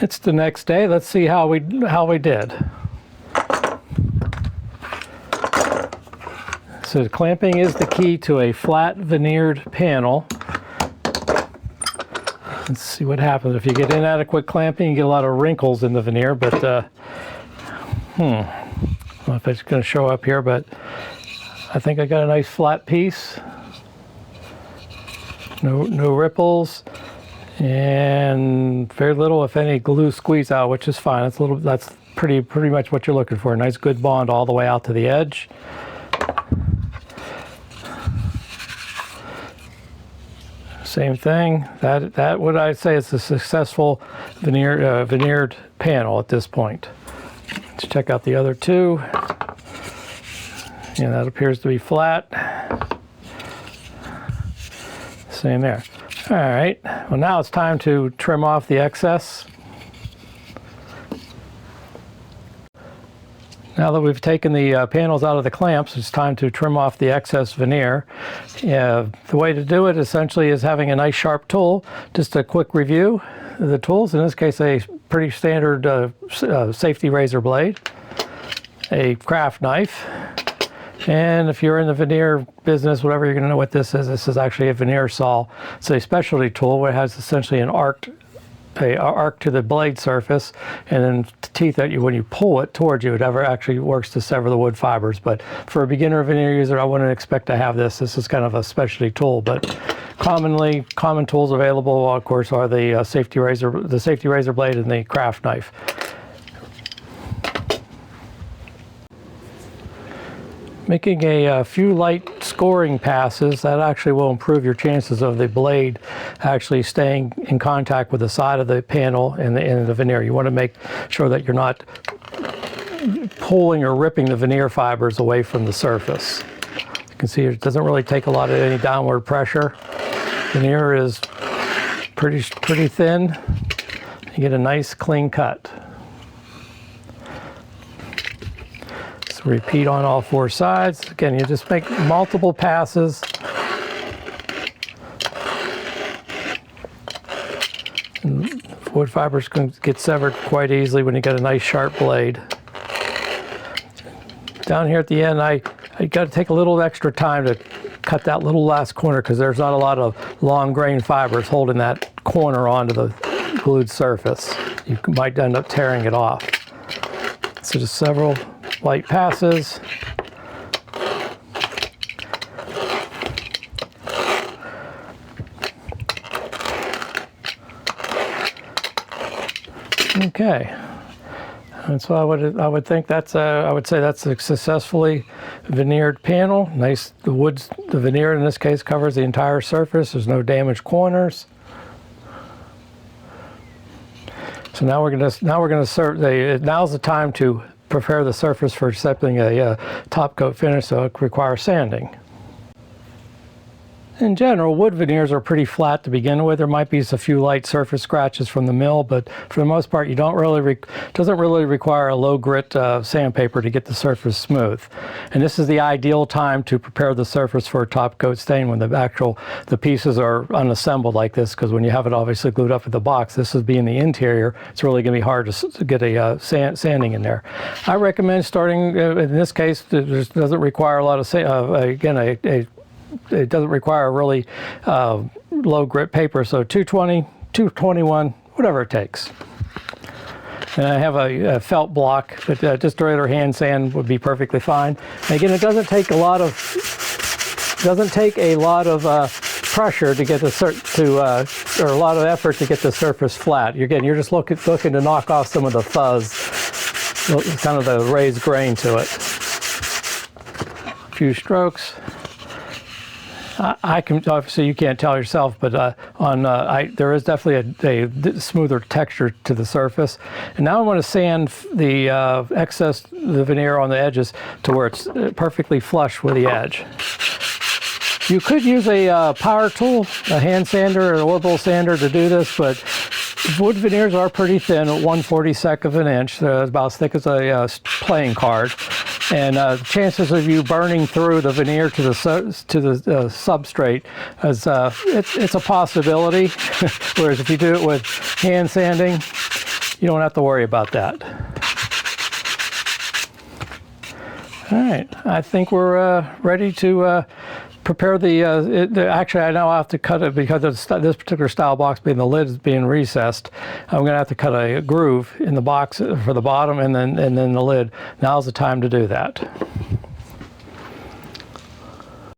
It's the next day. Let's see how we did. So clamping is the key to a flat veneered panel. Let's see what happens if you get inadequate clamping. You get a lot of wrinkles in the veneer, but I don't know if it's going to show up here, but I think I got a nice flat piece. No ripples, and very little, if any, glue squeeze out, which is fine. That's pretty much what you're looking for. A nice good bond all the way out to the edge. Same thing. That what I'd say is a successful veneered panel at this point. Let's check out the other two. Yeah, that appears to be flat. Same there. All right, well now it's time to trim off the excess. Now that we've taken the panels out of the clamps, it's time to trim off the excess veneer. The way to do it essentially is having a nice sharp tool. Just a quick review of the tools. In this case, a pretty standard safety razor blade, a craft knife, and if you're in the veneer business, whatever, you're going to know what this is actually a veneer saw. It's a specialty tool where it has essentially an arc to the blade surface, and then teeth that when you pull it towards you, it actually works to sever the wood fibers. But for a beginner veneer user, I wouldn't expect to have this. This is kind of a specialty tool, but common tools available, of course, are the safety razor blade and the craft knife. Making a few light scoring passes, that actually will improve your chances of the blade actually staying in contact with the side of the panel and the veneer. You want to make sure that you're not pulling or ripping the veneer fibers away from the surface. You can see it doesn't really take a lot of any downward pressure. Veneer is pretty thin. You get a nice clean cut. Repeat on all four sides. Again, you just make multiple passes. And wood fibers can get severed quite easily when you got a nice sharp blade. Down here at the end, I got to take a little extra time to cut that little last corner because there's not a lot of long grain fibers holding that corner onto the glued surface. You might end up tearing it off. So just several light passes. Okay, and so I would think that's I would say that's a successfully veneered panel. Nice, the veneer in this case covers the entire surface. There's no damaged corners. So now now's the time to prepare the surface for accepting a top coat finish, so it requires sanding. In general, wood veneers are pretty flat to begin with. There might be a few light surface scratches from the mill, but for the most part, you doesn't really require a low grit sandpaper to get the surface smooth. And this is the ideal time to prepare the surface for a top coat stain when the pieces are unassembled like this, because when you have it obviously glued up at the box, this is being the interior, it's really going to be hard to get a sanding in there. I recommend starting, in this case, it doesn't require a lot of it doesn't require a really low grit paper, so 220, 221, whatever it takes. And I have a felt block, but just a regular hand sand would be perfectly fine. And again, it doesn't take a lot of pressure to get or a lot of effort to get the surface flat. You're just looking to knock off some of the fuzz, kind of the raised grain to it. A few strokes. I can, obviously you can't tell yourself, but there is definitely a smoother texture to the surface. And now I want to sand the the veneer on the edges to where it's perfectly flush with the edge. You could use a power tool, a hand sander or an orbital sander to do this, but wood veneers are pretty thin, at 1/42 of an inch. They're about as thick as a playing card. And the chances of you burning through the veneer to the substrate it's a possibility. Whereas if you do it with hand sanding, you don't have to worry about that. All right, I think we're ready to prepare actually I now have to cut it because of this particular style box being the lid is being recessed. I'm going to have to cut a groove in the box for the bottom and then the lid. Now's the time to do that.